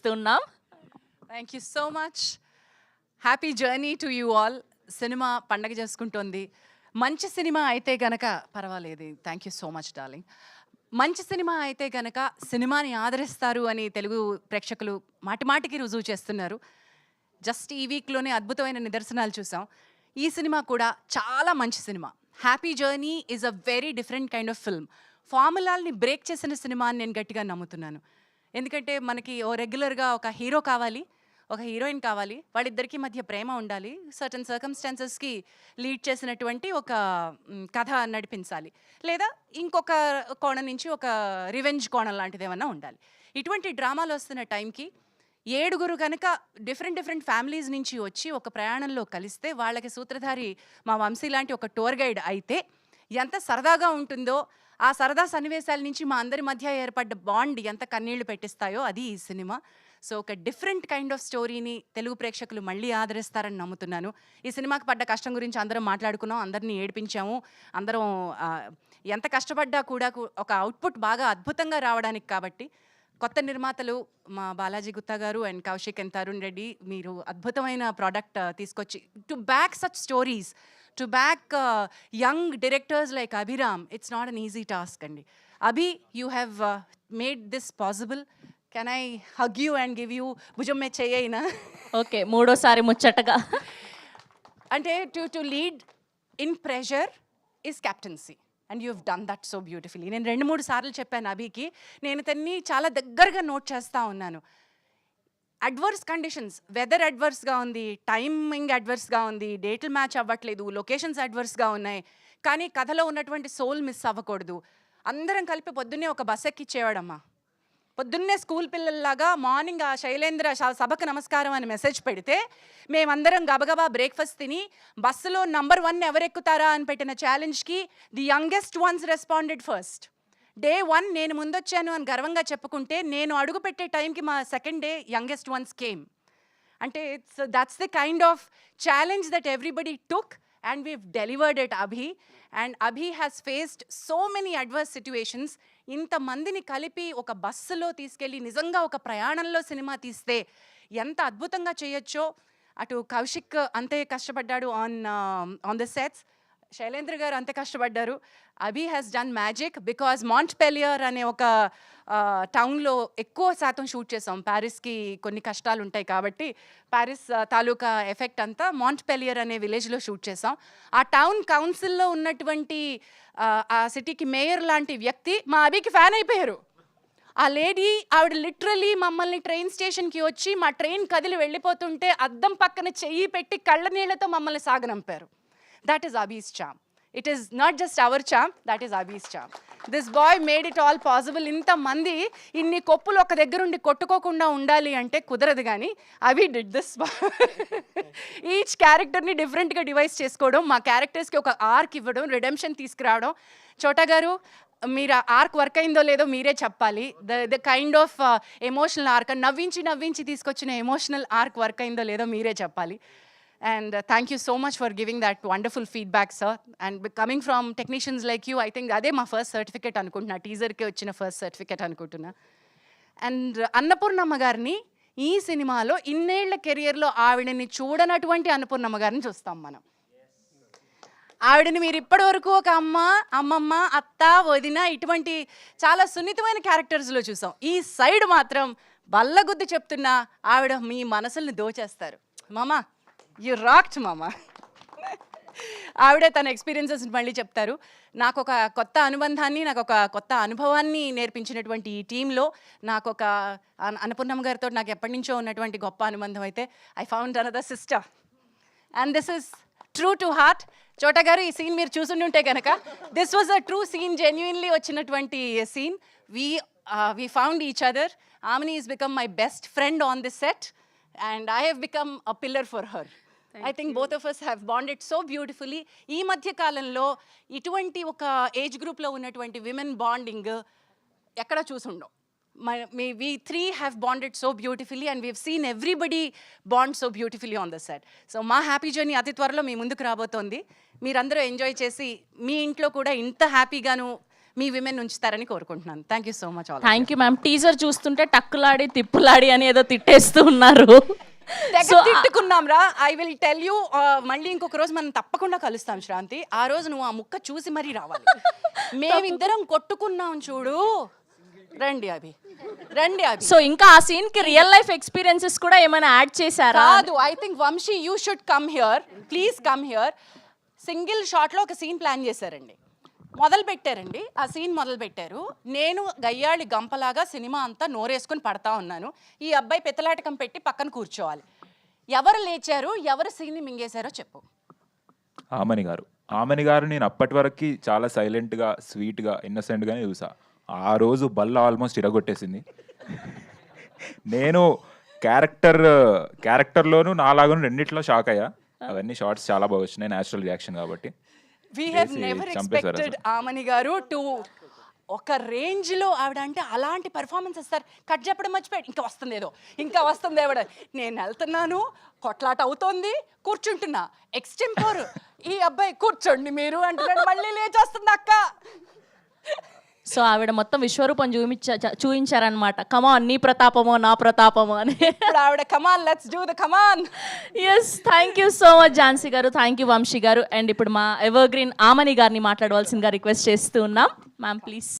ఆహ్వానిస్తున్నాం. Thank you so much. Happy journey to you all. Cinema పండగ చేసుకుంటోంది. మంచి సినిమా అయితే గనక పర్వాలేదు. Thank you so much darling. మంచి సినిమా అయితే గనక సినిమాని ఆదరిస్తారు అని తెలుగు ప్రేక్షకులు మాటిమాటికి రుజువు చేస్తున్నారు. జస్ట్ ఈ వీక్లోనే అద్భుతమైన నిదర్శనాలు చూసాం. ఈ సినిమా కూడా చాలా మంచి cinema. Happy journey is a very different kind of film. ఫార్ములాల్ని బ్రేక్ చేసిన సినిమా అని నేను గట్టిగా నమ్ముతున్నాను. ఎందుకంటే మనకి రెగ్యులర్గా ఒక హీరో కావాలి, ఒక హీరోయిన్ కావాలి, వాళ్ళిద్దరికీ మధ్య ప్రేమ ఉండాలి, సర్టన్ సర్కమ్స్టాన్సెస్కి లీడ్ చేసినటువంటి ఒక కథ నడిపించాలి, లేదా ఇంకొక కోణం నుంచి ఒక రివెంజ్ కోణం లాంటిది ఏమన్నా ఉండాలి. ఇటువంటి డ్రామాలు వస్తున్న టైంకి 7 కనుక డిఫరెంట్ ఫ్యామిలీస్ నుంచి వచ్చి ఒక ప్రయాణంలో కలిస్తే వాళ్ళకి సూత్రధారి మా వంశీ లాంటి ఒక టూర్ గైడ్ అయితే ఎంత సరదాగా ఉంటుందో, ఆ సరదా సన్నివేశాల నుంచి మా అందరి మధ్య ఏర్పడ్డ బాండ్ ఎంత కన్నీళ్లు పెట్టిస్తాయో అది ఈ సినిమా. సో ఒక డిఫరెంట్ కైండ్ ఆఫ్ స్టోరీని తెలుగు ప్రేక్షకులు మళ్ళీ ఆదరిస్తారని నమ్ముతున్నాను. ఈ సినిమాకి పడ్డ కష్టం గురించి అందరం మాట్లాడుకున్నాం, అందరినీ ఏడిపించాము. అందరం ఎంత కష్టపడ్డా కూడా ఒక అవుట్పుట్ బాగా అద్భుతంగా రావడానికి. కాబట్టి కొత్త నిర్మాతలు మా బాలాజీ గుత్తా గారు అండ్ కౌశిక్ అండ్ తరుణ్ రెడ్డి, మీరు అద్భుతమైన ప్రోడక్ట్ తీసుకొచ్చి to back such stories, to back young directors like Abhiram, it's not an easy task అండి. Abhi, you have made this possible. Can I hug you and give you భుజం మే చెయ్యైనా? ఓకే, మూడోసారి ముచ్చటగా. అంటే to lead in pressure is captaincy and you have done that so beautifully. నేను 2-3 సార్లు చెప్పాను అభికి, నేను తన్ని చాలా దగ్గరగా నోట్ చేస్తూ ఉన్నాను. అడ్వర్స్ కండిషన్స్, వెదర్ అడ్వర్స్గా ఉంది, టైమింగ్ అడ్వర్స్గా ఉంది, డేట్లు మ్యాచ్ అవ్వట్లేదు, లొకేషన్స్ అడ్వర్స్గా ఉన్నాయి, కానీ కథలో ఉన్నటువంటి సోల్ మిస్ అవ్వకూడదు. అందరం కలిపి పొద్దున్నే ఒక బస్ ఎక్కిచ్చేవాడమ్మా. పొద్దున్నే స్కూల్ పిల్లల్లాగా మార్నింగ్ ఆ శైలేంద్ర సభకు నమస్కారం అని మెసేజ్ పెడితే మేమందరం గబగబా బ్రేక్ఫాస్ట్ తిని బస్సులో నంబర్ 1 ఎవరెక్కుతారా అని పెట్టిన ఛాలెంజ్కి the youngest ones responded first. Day 1 నేను ముందొచ్చాను అని గర్వంగా చెప్పుకుంటే, నేను అడుగు పెట్టే టైంకి మా second day youngest ones came. అంటే that's the kind of challenge that everybody took and we've delivered it Abhi. And Abhi has faced so many adverse situations. ఇంతమందిని కలిపి ఒక బస్సులో తీసుకెళ్ళి నిజంగా ఒక ప్రయాణంలో సినిమా తీస్తే ఎంత అద్భుతంగా చేయొచ్చో, అటు కౌశిక్ అంతే కష్టపడ్డాడు ఆన్ ద సెట్స్, శైలేంద్ర గారు అంతే కష్టపడ్డారు. అభి హ్యాస్ డన్ మ్యాజిక్ బికాజ్ మాంట్పెలియర్ అనే ఒక టౌన్లో ఎక్కువ శాతం షూట్ చేసాం. ప్యారిస్కి కొన్ని కష్టాలు ఉంటాయి కాబట్టి ప్యారిస్ తాలూకా ఎఫెక్ట్ అంతా మాంట్పెలియర్ అనే విలేజ్లో షూట్ చేసాం. ఆ టౌన్ కౌన్సిల్లో ఉన్నటువంటి ఆ సిటీకి మేయర్ లాంటి వ్యక్తి మా అభికి ఫ్యాన్ అయిపోయారు. ఆ లేడీ, ఆవిడ లిటరలీ మమ్మల్ని ట్రైన్ స్టేషన్కి వచ్చి మా ట్రైన్ కదిలి వెళ్ళిపోతుంటే అద్దం పక్కన చెయ్యి పెట్టి కళ్ళ నీళ్లతో మమ్మల్ని సాగనంపారు. That is Abhi's charm. It is not just our charm, that is Abhi's charm. This boy made it all possible. ఇంత మంది ఇన్ని కొప్పులు ఒక దగ్గరుండి కొట్టుకోకుండా ఉండాలి అంటే కుదరదు, కానీ అభి డిడ్ దిస్. ఈచ్ క్యారెక్టర్ని డిఫరెంట్గా డివైస్ చేసుకోవడం, మా క్యారెక్టర్స్కి ఒక ఆర్క్ ఇవ్వడం, రిడెంప్షన్ తీసుకురావడం. చోటా గారు, మీరు ఆర్క్ వర్క్ అయిందో లేదో మీరే చెప్పాలి. The kind of emotional arc, నవ్వించి తీసుకొచ్చిన ఎమోషనల్ ఆర్క్ వర్క్ అయిందో లేదో మీరే చెప్పాలి. And thank you so much for giving that wonderful feedback, sir. And coming from technicians like you, I think అదే మా ఫస్ట్ సర్టిఫికేట్ అనుకుంటున్నా, టీజర్కి వచ్చిన ఫస్ట్ సర్టిఫికేట్ అనుకుంటున్నా. అండ్ అన్నపూర్ణమ్మ గారిని ఈ సినిమాలో ఇన్నేళ్ల కెరియర్లో ఆవిడని చూడనటువంటి అన్నపూర్ణమ్మ గారిని చూస్తాం మనం. ఆవిడని మీరు ఇప్పటివరకు ఒక అమ్మమ్మ, అత్త, వదిన ఇటువంటి చాలా సున్నితమైన క్యారెక్టర్స్లో చూసాం. ఈ సైడ్ మాత్రం బల్లగుద్ది చెప్తున్నా ఆవిడ మీ మనసుల్ని దోచేస్తారు. మామా, యు రాక్డ్ మామా. ఆవిడే తన ఎక్స్పీరియన్సెస్ మళ్ళీ చెప్తారు. నాకు ఒక కొత్త అనుబంధాన్ని, నాకు ఒక కొత్త అనుభవాన్ని నేర్పించినటువంటి ఈ టీంలో నాకు ఒక అన్నపూర్ణమ్మ గారితో నాకు ఎప్పటి నుంచో ఉన్నటువంటి గొప్ప అనుబంధం అయితే I found another sister and this is true to heart. Chota గారు, ఈ సీన్ మీరు చూసుంటే కనుక this was a true scene, genuinely వచ్చినటువంటి scene. We found each other. ఆమెని is become my best friend on this set and I have become a pillar for her. I think both of us have bonded so beautifully. ఈ మధ్య కాలంలో ఇటువంటి ఒక age గ్రూప్లో ఉన్నటువంటి women bonding ఎక్కడ చూసుండం. we three have bonded so beautifully and we have seen everybody bond so beautifully on the set. So మా happy journey అతి త్వరలో మీ ముందుకు రాబోతోంది. మీరందరూ ఎంజాయ్ చేసి మీ ఇంట్లో కూడా ఇంత హ్యాపీగాను మీ విమెన్ ఉంచుతారని కోరుకుంటున్నాను. Thank you so much all. Thank you ma'am. Teaser చూస్తుంటే టక్కులాడి తిప్పులాడి అని ఏదో తిట్టేస్తూ ఉన్నారు. సో తిట్టుకున్నాం రా. ఐ విల్ టెల్ యూ, మళ్ళీ ఇంకొక రోజు మనం తప్పకుండా కలుస్తాం శ్రాంతి. ఆ రోజు నువ్వు ఆ ముక్క చూసి మరీ రావాలి. మేమిద్దరం కొట్టుకున్నాం చూడు. రండి అభి, రండి అభి. సో ఇంకా ఆ సీన్ కి రియల్ లైఫ్ ఎక్స్పీరియన్సెస్ కూడా ఏమైనా యాడ్ చేశారా? కాదు, I think Vamshi you should come here, please come here. Single షాట్లో ఒక సీన్ ప్లాన్ చేశారండి, మొదలు పెట్టారండి. ఆ సీన్ మొదలు పెట్టారు. నేను గయ్యాళి గంపలాగా సినిమా అంతా నోరేసుకుని పడతా ఉన్నాను. ఈ అబ్బాయి పెత్తలాటకం పెట్టి పక్కన కూర్చోవాలి. ఎవరు లేచారు, ఎవరు సీన్ని మింగేశారో చెప్పు. ఆమని గారు నేను అప్పటి వరకు చాలా సైలెంట్గా, స్వీట్గా, ఇన్నసెంట్గానే చూసా. ఆ రోజు బల్ల ఆల్మోస్ట్ ఇరగొట్టేసింది. నేను క్యారెక్టర్లోను నాలాగాను రెండిట్లో షాక్ అయ్యా. అవన్నీ షార్ట్స్ చాలా బాగా వచ్చినాయి, న్యాచురల్ రియాక్షన్ కాబట్టి. We have never expected Aamani గారు టు ఒక రేంజ్లో ఆవిడ అంటే అలాంటి పర్ఫార్మెన్స్ ఇస్తారు. కట్ చెప్పడం మర్చిపోయాడు, ఇంకా వస్తుంది ఆవిడ. నేను వెళ్తున్నాను, కొట్లాట అవుతోంది, కూర్చుంటున్నా, ఎక్స్టెంపోర్. ఈ అబ్బాయి కూర్చోండి మీరు అంటున్నాడు, మళ్ళీ లేచొస్తుంది అక్క. సో ఆవిడ మొత్తం విశ్వరూపం చూపించారనమాట. కమాన్, నీ ప్రతాపమో నా ప్రతాపమో అని. ఇప్పుడు ఆవిడ come on, let's do the come on. Yes, thank you so much Jhansi గారు, థ్యాంక్ యూ వంశీ గారు. అండ్ ఇప్పుడు మా ఎవర్ గ్రీన్ ఆమని గారిని మాట్లాడవలసిందిగా రిక్వెస్ట్ చేస్తూ ఉన్నాం. Ma'am please.